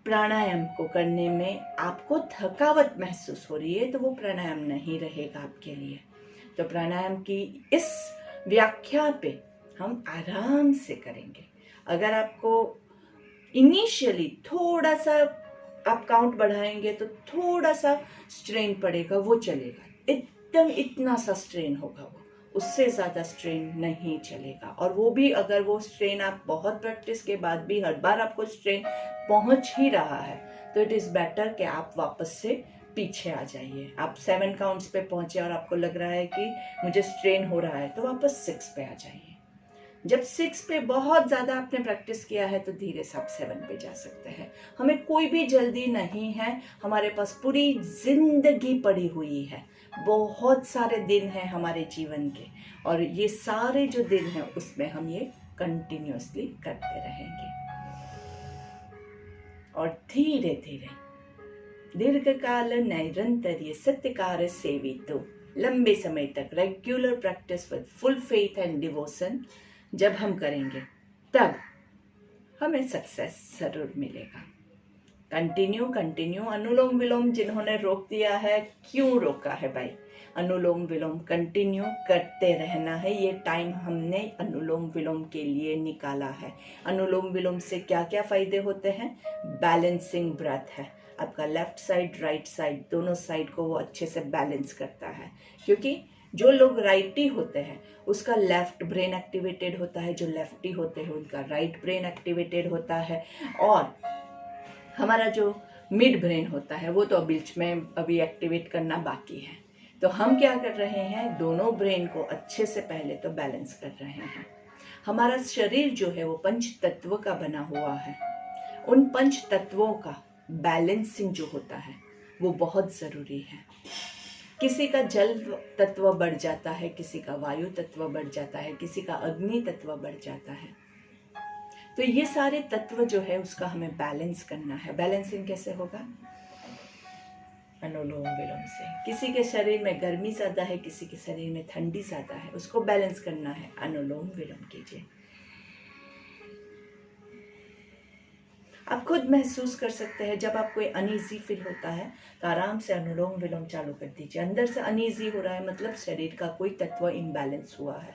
प्राणायाम को करने में आपको थकावट महसूस हो रही है, तो वो प्राणायाम नहीं रहेगा आपके लिए। तो प्राणायाम की इस व्याख्या पे हम आराम से करेंगे। अगर आपको इनिशियली थोड़ा सा आप काउंट बढ़ाएंगे तो थोड़ा सा स्ट्रेन पड़ेगा, वो चलेगा। एकदम इतना सा स्ट्रेन होगा, वो उससे ज़्यादा स्ट्रेन नहीं चलेगा। और वो भी अगर वो स्ट्रेन आप बहुत प्रैक्टिस के बाद भी हर बार आपको स्ट्रेन पहुंच ही रहा है, तो इट इज़ बेटर कि आप वापस से पीछे आ जाइए। आप 7 काउंट्स पे पहुंचे और आपको लग रहा है कि मुझे स्ट्रेन हो रहा है, तो वापस 6 पे आ जाइए। जब 6 पे बहुत ज़्यादा आपने प्रैक्टिस किया है, तो धीरे से आप 7 पे जा सकते हैं। हमें कोई भी जल्दी नहीं है, हमारे पास पूरी जिंदगी पड़ी हुई है, बहुत सारे दिन हैं हमारे जीवन के, और ये सारे जो दिन हैं उसमें हम ये कंटिन्यूअसली करते रहेंगे। और धीरे धीरे दीर्घकाल नैरंतर्य सत्यकार सेवितो, लंबे समय तक regular practice with full faith and devotion जब हम करेंगे, तब हमें सक्सेस जरूर मिलेगा। कंटिन्यू। अनुलोम विलोम जिन्होंने रोक दिया है, क्यों रोका है भाई? अनुलोम विलोम कंटिन्यू करते रहना है। ये टाइम हमने अनुलोम विलोम के लिए निकाला है। अनुलोम विलोम से क्या क्या फायदे होते हैं? बैलेंसिंग ब्रेथ है, आपका लेफ्ट साइड राइट साइड दोनों साइड को वो अच्छे से बैलेंस करता है। क्योंकि जो लोग राइटी होते हैं उसका लेफ्ट ब्रेन एक्टिवेटेड होता है, जो लेफ्टी होते हैं उनका राइट ब्रेन एक्टिवेटेड होता है। और हमारा जो मिड ब्रेन होता है वो तो बीच में अभी एक्टिवेट करना बाकी है। तो हम क्या कर रहे हैं, दोनों ब्रेन को अच्छे से पहले तो बैलेंस कर रहे हैं। हमारा शरीर जो है वो 5 तत्व का बना हुआ है। उन 5 तत्वों का बैलेंसिंग जो होता है वो बहुत ज़रूरी है। किसी का जल तत्व बढ़ जाता है, किसी का वायु तत्व बढ़ जाता है, किसी का अग्नि तत्व बढ़ जाता है। तो ये सारे तत्व जो है उसका हमें बैलेंस करना है। बैलेंसिंग कैसे होगा? अनुलोम विलोम से। किसी के शरीर में गर्मी ज़्यादा है, किसी के शरीर में ठंडी ज़्यादा है, उसको बैलेंस करना है, अनुलोम विलोम कीजिए। आप खुद महसूस कर सकते हैं, जब आपको अनईजी फील होता है तो आराम से अनुलोम विलोम चालू कर दीजिए। अंदर से अनईजी हो रहा है मतलब शरीर का कोई तत्व इम्बैलेंस हुआ है,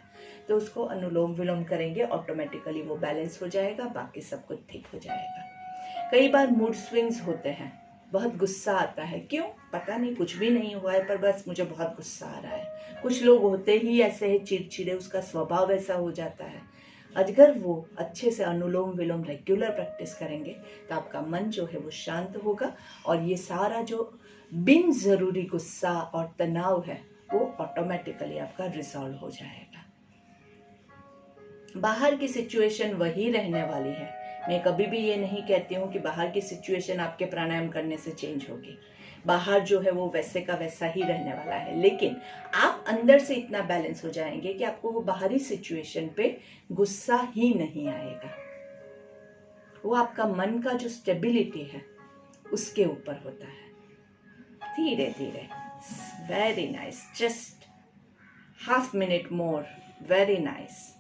तो उसको अनुलोम विलोम करेंगे, ऑटोमेटिकली वो बैलेंस हो जाएगा, बाकी सब कुछ ठीक हो जाएगा। कई बार मूड स्विंग्स होते हैं, बहुत गुस्सा आता है, क्यों पता नहीं, कुछ भी नहीं हुआ है पर बस मुझे बहुत गुस्सा आ रहा है। कुछ लोग होते ही ऐसे हैं चिड़चिड़े, उसका स्वभाव ऐसा हो जाता है। अगर वो अच्छे से अनुलोम विलोम रेगुलर प्रैक्टिस करेंगे तो आपका मन जो है वो शांत होगा, और ये सारा जो बिन ज़रूरी गुस्सा और तनाव है वो ऑटोमेटिकली आपका रिजॉल्व हो जाएगा। बाहर की सिचुएशन वही रहने वाली है। मैं कभी भी ये नहीं कहती हूँ कि बाहर की सिचुएशन आपके प्राणायाम करने से चेंज होगी। बाहर जो है वो वैसे का वैसा ही रहने वाला है, लेकिन आप अंदर से इतना बैलेंस हो जाएंगे कि आपको वो बाहरी सिचुएशन पे गुस्सा ही नहीं आएगा। वो आपका मन का जो स्टेबिलिटी है उसके ऊपर होता है। धीरे धीरे, very nice, just half minute more, very nice.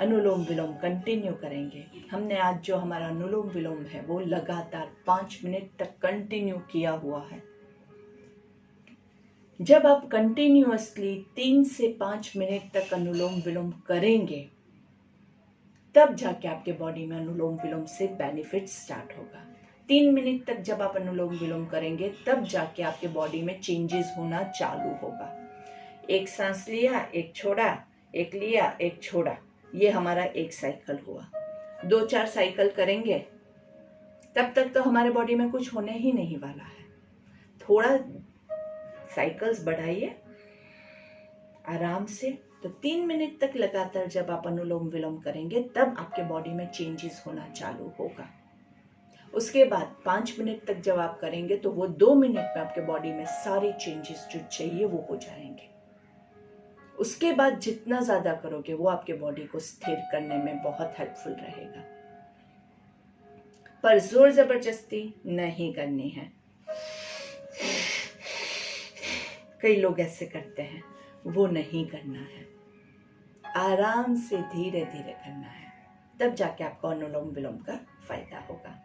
Anulom vilom continue करेंगे। हमने आज जो हमारा अनुलोम विलोम है वो लगातार 5 मिनट तक कंटिन्यू किया हुआ है। जब आप कंटिन्यूअसली 3 से 5 मिनट तक अनुलोम विलोम करेंगे, तब जाके आपके बॉडी में अनुलोम विलोम से बेनिफिट स्टार्ट होगा। 3 मिनट तक जब आप अनुलोम विलोम करेंगे, तब जाके आपके बॉडी में चेंजेस होना चालू होगा। एक सांस लिया, एक छोड़ा, एक लिया, एक छोड़ा, ये हमारा एक साइकिल हुआ। 2-4 साइकिल करेंगे, तब तक तो हमारे बॉडी में कुछ होने ही नहीं वाला है। थोड़ा साइकिल्स बढ़ाइए आराम से। तो 3 मिनट तक लगातार जब आप अनुलोम विलोम करेंगे, तब आपके बॉडी में चेंजेस होना चालू होगा। उसके बाद 5 मिनट तक जब आप करेंगे, तो वो 2 मिनट में आपके बॉडी में सारे चेंजेस जो चाहिए वो हो जाएंगे। उसके बाद जितना ज्यादा करोगे, वो आपके बॉडी को स्थिर करने में बहुत हेल्पफुल रहेगा। पर जोर जबरदस्ती नहीं करनी है। कई लोग ऐसे करते हैं, वो नहीं करना है। आराम से धीरे धीरे करना है, तब जाके आपको अनुलोम विलोम का फायदा होगा।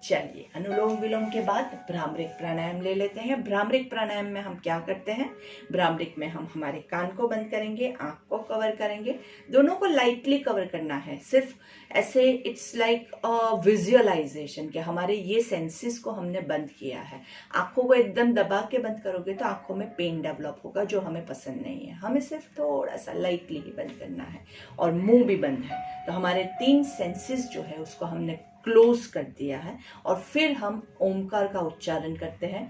चलिए, अनुलोम विलोम के बाद भ्रामरिक प्राणायाम ले लेते हैं। भ्रामरिक प्राणायाम में हम क्या करते हैं? भ्रामरिक में हम हमारे कान को बंद करेंगे, आंख को कवर करेंगे, दोनों को लाइटली कवर करना है। सिर्फ ऐसे इट्स लाइक विजुअलाइजेशन कि हमारे ये सेंसेस को हमने बंद किया है। आंखों को एकदम दबा के बंद करोगे तो आंखों में पेन डेवलप होगा, जो हमें पसंद नहीं है। हमें सिर्फ थोड़ा सा लाइटली ही बंद करना है, और मुंह भी बंद है। तो हमारे 3 सेंसेस जो है उसको हमने क्लोज कर दिया है, और फिर हम ओमकार का उच्चारण करते हैं।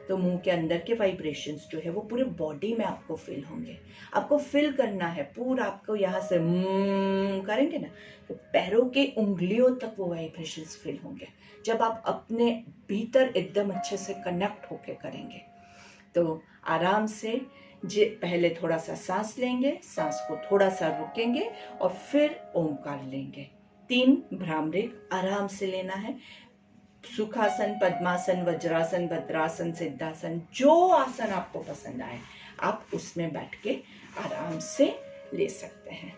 तो मुंह के अंदर के वाइब्रेशंस जो है वो पूरे बॉडी में आपको फील होंगे। आपको फील करना है पूरा। आपको यहाँ से करेंगे ना, तो पैरों के उंगलियों तक वो वाइब्रेशंस फील होंगे, जब आप अपने भीतर एकदम अच्छे से कनेक्ट होके करेंगे। तो आराम से पहले थोड़ा सा सांस लेंगे, सांस को थोड़ा सा रुकेंगे, और फिर ओमकार लेंगे। 3 भ्रामरिक आराम से लेना है। सुखासन, पद्मासन, वज्रासन, भद्रासन, सिद्धासन, जो आसन आपको पसंद आए आप उसमें बैठ के आराम से ले सकते हैं।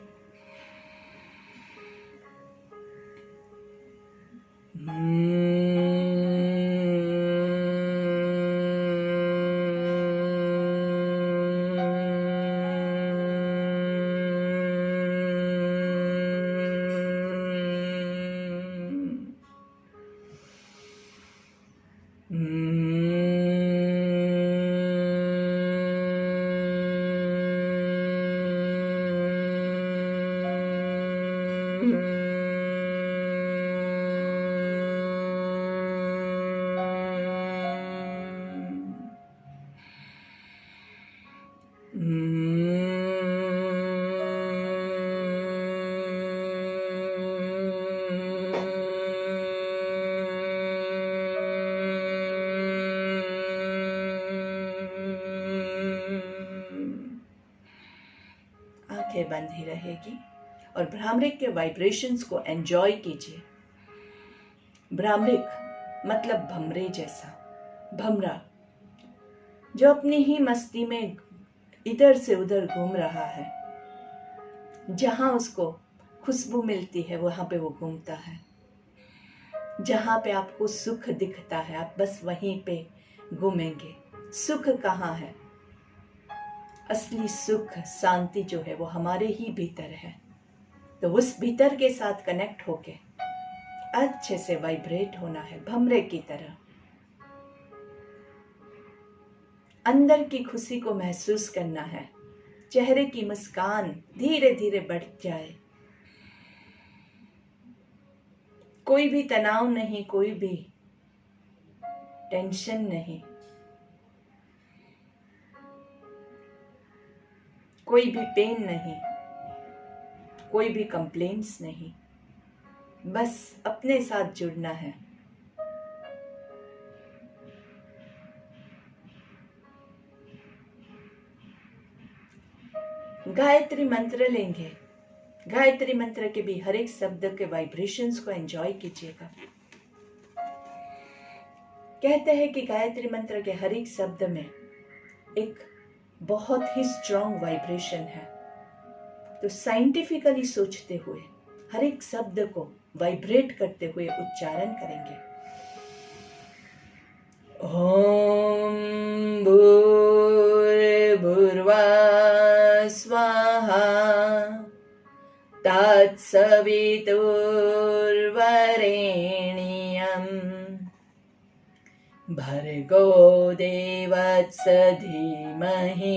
आंखें बंद ही रहेगी, और भ्रामरिक के वाइब्रेशंस को एंजॉय कीजिए। भ्रामरिक मतलब भमरे जैसा, भमरा जो अपनी ही मस्ती में इधर से उधर घूम रहा है। जहां उसको खुशबू मिलती है वहां पे वो घूमता है। जहां पे आपको सुख दिखता है आप बस वहीं पे घूमेंगे। सुख कहाँ है? असली सुख, शांति जो है वो हमारे ही भीतर है। तो उस भीतर के साथ कनेक्ट होके अच्छे से वाइब्रेट होना है, भमरे की तरह। अंदर की खुशी को महसूस करना है। चेहरे की मुस्कान धीरे धीरे बढ़ जाए। कोई भी तनाव नहीं, कोई भी टेंशन नहीं, कोई भी पेन नहीं, कोई भी कंप्लेंट्स नहीं। बस अपने साथ जुड़ना है। गायत्री मंत्र लेंगे। गायत्री मंत्र के भी हर एक शब्द के वाइब्रेशंस को एंजॉय कीजिएगा। कहते हैं कि गायत्री मंत्र के हर एक शब्द में एक बहुत ही स्ट्रॉन्ग वाइब्रेशन है। तो साइंटिफिकली सोचते हुए हर एक शब्द को वाइब्रेट करते हुए उच्चारण करेंगे। ॐ भूर्भुवः स्वाहा तत्सवितुर्वरेण्यम् भर्गो देवस्य धीमहि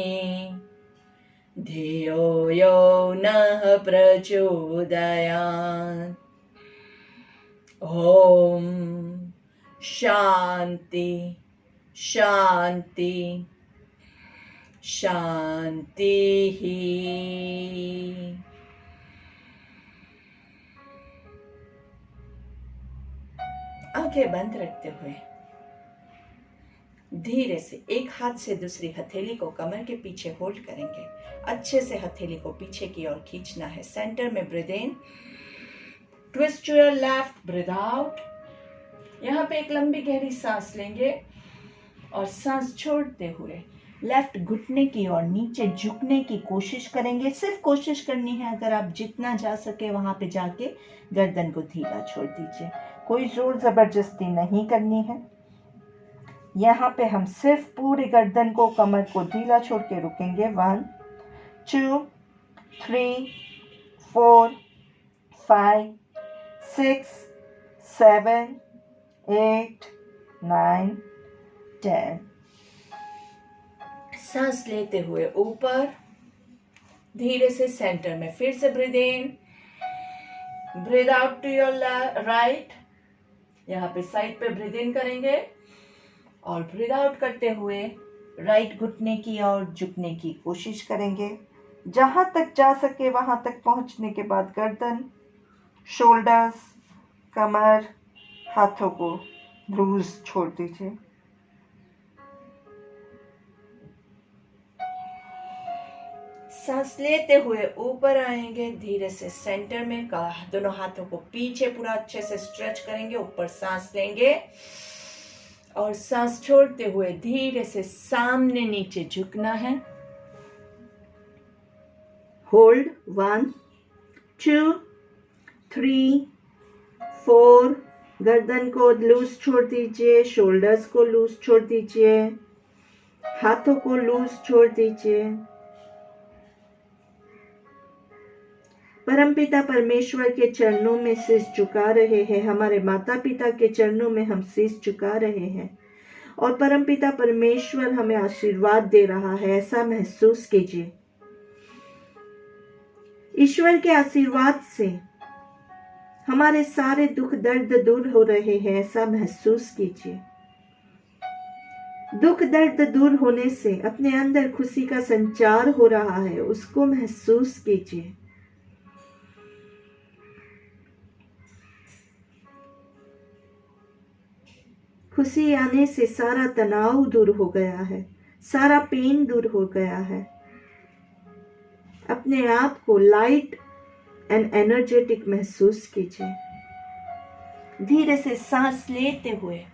धियो यो नः प्रचोदयात्। ॐ शांति शांति शांति ही। आंखें बंद रखते हुए धीरे से एक हाथ से दूसरी हथेली को कमर के पीछे होल्ड करेंगे। अच्छे से हथेली को पीछे की ओर खींचना है। सेंटर में breathe in, twist to your left, breathe out. यहाँ पे एक लंबी गहरी सांस लेंगे और सांस छोड़ते हुए लेफ्ट घुटने की ओर नीचे झुकने की कोशिश करेंगे। सिर्फ कोशिश करनी है। अगर आप जितना जा सके वहां पे जाके गर्दन को ढीला छोड़ दीजिए। कोई जोर जबरदस्ती नहीं करनी है। यहाँ पे हम सिर्फ पूरी गर्दन को, कमर को ढीला छोड़ के रुकेंगे। 1 2 3 4 5 6 7 8 9 10। सांस लेते हुए ऊपर, धीरे से सेंटर में फिर से breathe in, breathe out to your right. यहाँ पे साइड पे ब्रीथ इन करेंगे और ब्रीथ आउट करते हुए राइट घुटने की ओर झुकने की कोशिश करेंगे। जहां तक जा सके वहां तक पहुंचने के बाद गर्दन, शोल्डर्स, कमर, हाथों को लूज छोड़ दीजिए। सांस लेते हुए ऊपर आएंगे, धीरे से सेंटर में दोनों हाथों को पीछे पूरा अच्छे से स्ट्रेच करेंगे। ऊपर सांस लेंगे और सांस छोड़ते हुए धीरे से सामने नीचे झुकना है। होल्ड 1 2 3 4। गर्दन को लूज छोड़ दीजिए, शोल्डर्स को लूज छोड़ दीजिए, हाथों को लूज छोड़ दीजिए। परमपिता परमेश्वर के चरणों में शीश झुका रहे हैं। हमारे माता पिता के चरणों में हम शीश झुका रहे हैं और परमपिता परमेश्वर हमें आशीर्वाद दे रहा है, ऐसा महसूस कीजिए। ईश्वर के आशीर्वाद से हमारे सारे दुख दर्द दूर हो रहे हैं, ऐसा महसूस कीजिए। दुख दर्द दूर होने से अपने अंदर खुशी का संचार हो रहा है, उसको महसूस कीजिए। खुशी आने से सारा तनाव दूर हो गया है, सारा पेन दूर हो गया है। अपने आप को लाइट एंड एनर्जेटिक महसूस कीजिए। धीरे से सांस लेते हुए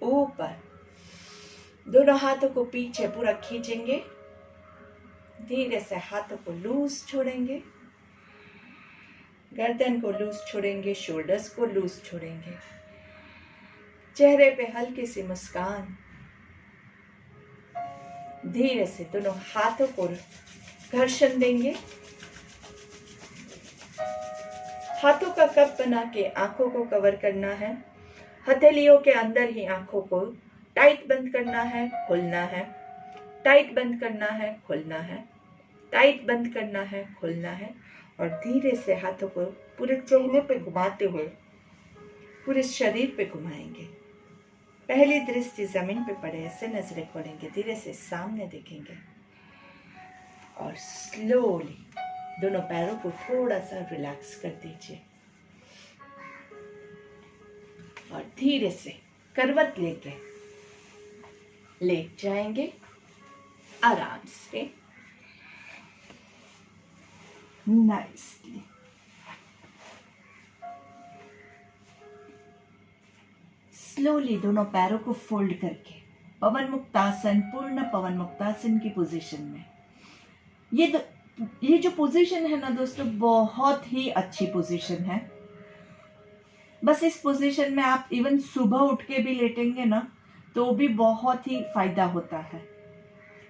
ऊपर दोनों हाथों को पीछे पूरा खींचेंगे। धीरे से हाथों को लूज छोड़ेंगे, गर्दन को लूज छोड़ेंगे, शोल्डर्स को लूज छोड़ेंगे। चेहरे पे हल्की सी मुस्कान। धीरे से दोनों हाथों को घर्षण देंगे। हाथों का कप बना के आंखों को कवर करना है। हथेलियों के अंदर ही आंखों को टाइट बंद करना है, खुलना है, टाइट बंद करना है, खुलना है, टाइट बंद करना है, खुलना है। और धीरे से हाथों को पूरे चेहरे पे घुमाते हुए पूरे शरीर पे घुमाएंगे। पहली दृष्टि जमीन पे पड़े, ऐसे नजरें खोलेंगे। धीरे से सामने देखेंगे और स्लोली दोनों पैरों को थोड़ा सा रिलैक्स कर दीजिए और धीरे से करवट लेके लेट जाएंगे आराम से, नाइसली। स्लोली दोनों पैरों को फोल्ड करके पवन मुक्तासन, पूर्ण पवन मुक्तासन की पोजीशन में। ये जो पोजीशन है ना दोस्तों, बहुत ही अच्छी पोजीशन है। बस इस पोजीशन में आप इवन सुबह उठ के भी लेटेंगे ना तो भी बहुत ही फायदा होता है।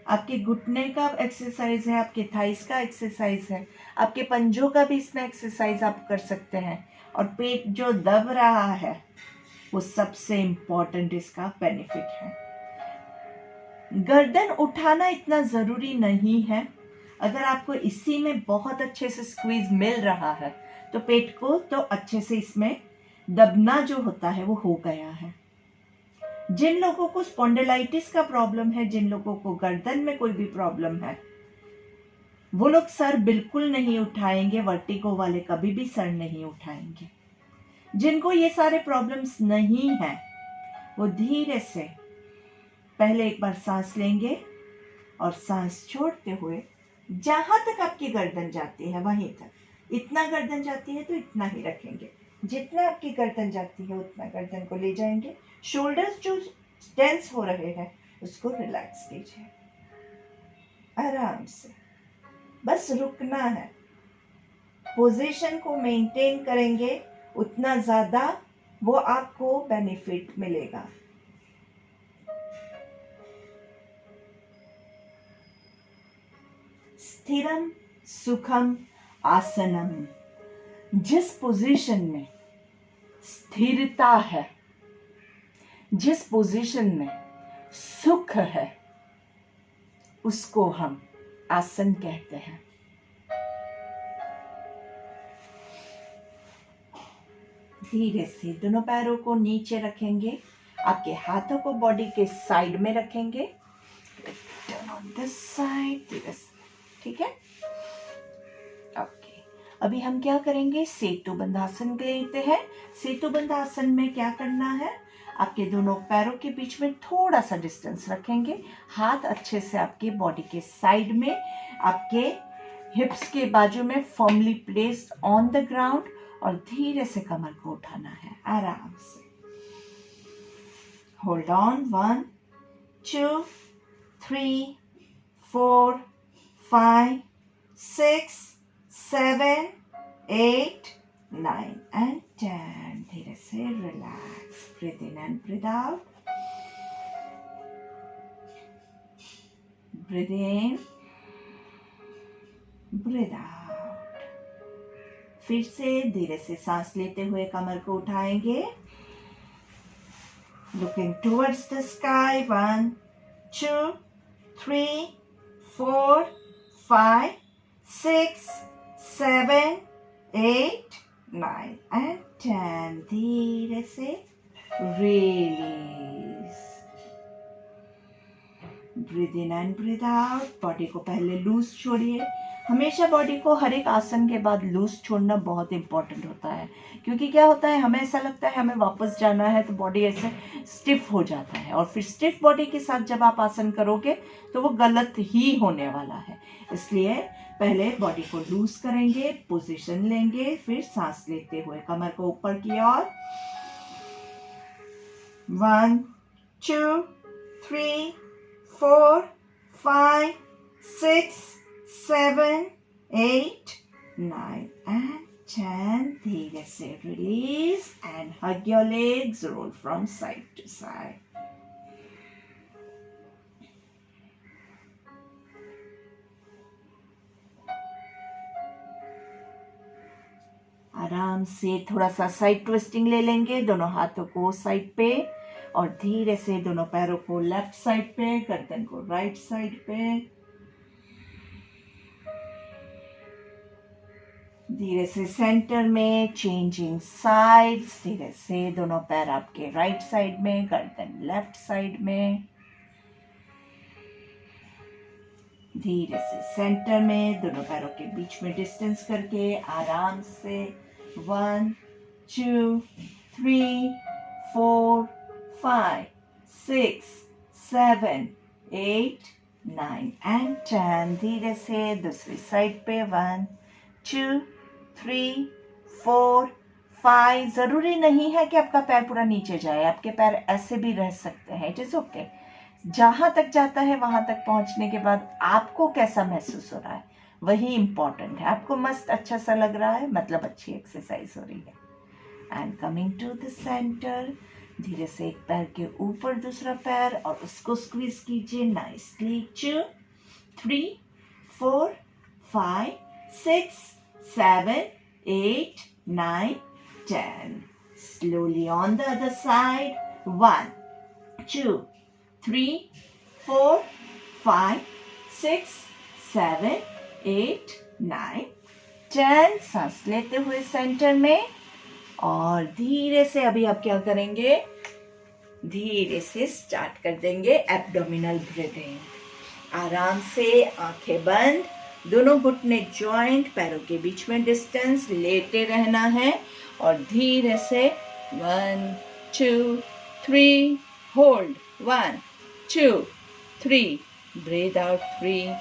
आपके घुटने का एक्सरसाइज है, आपके थाइस का एक्सरसाइज है, आपके पंजों का भी इसमें एक्सरसाइज आप कर सकते हैं। और पेट जो दब रहा है वो सबसे इम्पोर्टेंट इसका बेनिफिट है। गर्दन उठाना इतना ज़रूरी नहीं है। अगर आपको इसी में बहुत अच्छे से स्क्वीज मिल रहा है तो पेट को तो अच्छे से इसमें दबना जो होता है वो हो गया है। जिन लोगों को स्पॉन्डिलाइटिस का प्रॉब्लम है, जिन लोगों को गर्दन में कोई भी प्रॉब्लम है, वो लोग सर बिल्कुल नहीं उठाएंगे। वर्टिगो वाले कभी भी सर नहीं उठाएंगे। जिनको ये सारे प्रॉब्लम्स नहीं है वो धीरे से पहले एक बार सांस लेंगे और सांस छोड़ते हुए जहां तक आपकी गर्दन जाती है वहीं तक, इतना गर्दन जाती है तो इतना ही रखेंगे, जितना आपकी गर्दन जाती है उतना गर्दन को ले जाएंगे। शोल्डर्स जो टेंस हो रहे हैं उसको रिलैक्स कीजिए, आराम से, बस रुकना है। पोजीशन को मेंटेन करेंगे उतना ज्यादा वो आपको बेनिफिट मिलेगा। स्थिरम सुखम आसनम, जिस पोजीशन में स्थिरता है, जिस पोजीशन में सुख है, उसको हम आसन कहते हैं। धीरे से दोनों पैरों को नीचे रखेंगे, आपके हाथों को बॉडी के साइड में रखेंगे, ठीक है। ओके, अभी हम क्या करेंगे, सेतु बंधासन लेते हैं। सेतु बंधासन में क्या करना है, आपके दोनों पैरों के बीच में थोड़ा सा डिस्टेंस रखेंगे, हाथ अच्छे से आपके बॉडी के साइड में, आपके हिप्स के बाजू में firmly placed on the ground, और धीरे से कमर को उठाना है आराम से। Hold on, 1 2 3 4 5 6 7 8 9 and 10। धीरे से relax, breathe in and breathe out, breathe in breathe out. फिर से धीरे से सांस लेते हुए कमर को उठाएंगे, looking towards the sky, 1 2 3 4 5 6 7 8 9 and 10। धीरे से release, breathe in and breathe out. Body को पहले लूज छोड़िए। हमेशा बॉडी को हर एक आसन के बाद लूज छोड़ना बहुत इंपॉर्टेंट होता है, क्योंकि क्या होता है, हमें ऐसा लगता है हमें वापस जाना है तो बॉडी ऐसे स्टिफ हो जाता है, और फिर स्टिफ बॉडी के साथ जब आप आसन करोगे तो वो गलत ही होने वाला है। इसलिए पहले बॉडी को लूज करेंगे, पोजीशन लेंगे, फिर सांस लेते हुए कमर को ऊपर की ओर, 1 2 3 4 5 6 7 8 9 and 10। धीरे से release and hug your legs, roll from side to side। आराम से थोड़ा सा साइड ट्विस्टिंग ले लेंगे, दोनों हाथों को साइड पे, और धीरे से दोनों पैरों को लेफ्ट साइड पे, गर्दन को राइट साइड पे। धीरे से सेंटर में, चेंजिंग साइड्स, धीरे से दोनों पैर आपके राइट साइड में, गर्दन लेफ्ट साइड में। धीरे से सेंटर में, दोनों पैरों के बीच में डिस्टेंस करके आराम से 1 2 3 4 5 6 7 8 9 and 10। धीरे से दूसरी साइड पे, 1 2 3 4 5। जरूरी नहीं है कि आपका पैर पूरा नीचे जाए, आपके पैर ऐसे भी रह सकते हैं, इट इज ओके। जहां तक जाता है वहां तक पहुंचने के बाद आपको कैसा महसूस हो रहा है वही इंपॉर्टेंट है। आपको मस्त अच्छा सा लग रहा है, मतलब अच्छी एक्सरसाइज हो रही है। And coming to the center, धीरे से एक पैर के ऊपर दूसरा पैर और उसको स्क्वीज कीजिए nicely. 2, 3, 4, 5, 6, 7, 8, 9, 10. Slowly on the other side. 1, 2, 3, 4, 5, 6, 7, 8, 9, 10. सांस लेते हुए सेंटर में और धीरे से अभी आप क्या करेंगे, धीरे से स्टार्ट कर देंगे एब्डोमिनल ब्रीदिंग. आराम से आंखें बंद, दोनों घुटने जॉइंट, पैरों के बीच में डिस्टेंस, लेटे रहना है और धीरे से 1, 2, 3 hold. 1, 2, 3 breathe out. 3,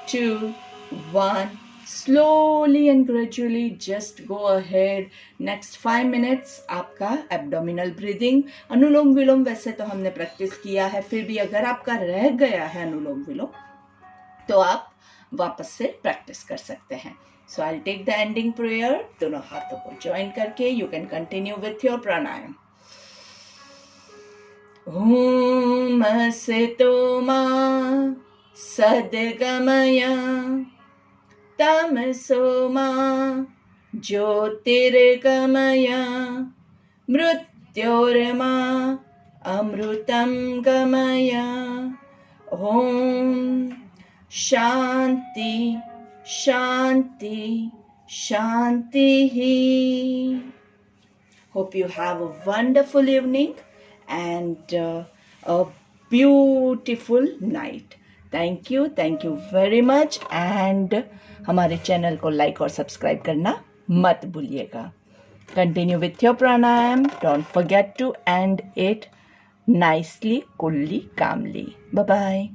2, 1. Slowly and gradually just go ahead. Next 5 minutes आपका एब्डोमिनल ब्रीदिंग, अनुलोम विलोम वैसे तो हमने प्रैक्टिस किया है, फिर भी अगर आपका रह गया है अनुलोम विलोम तो आप वापस से प्रैक्टिस कर सकते हैं. So I take the ending prayer. दोनों हाथों को ज्वाइन करके you can continue with your pranayama. Om असतो मा सद्गमय तमसो मा ज्योतिर्गमय मृत्योर्मा अमृतं गमय. ओम शांति शांति शांति. Hope you have a wonderful evening and a beautiful night. Thank you very much and हमारे चैनल को लाइक और सब्सक्राइब करना मत भूलिएगा. Continue with your pranayam. Don't forget to end it nicely, coolly, calmly. Bye bye.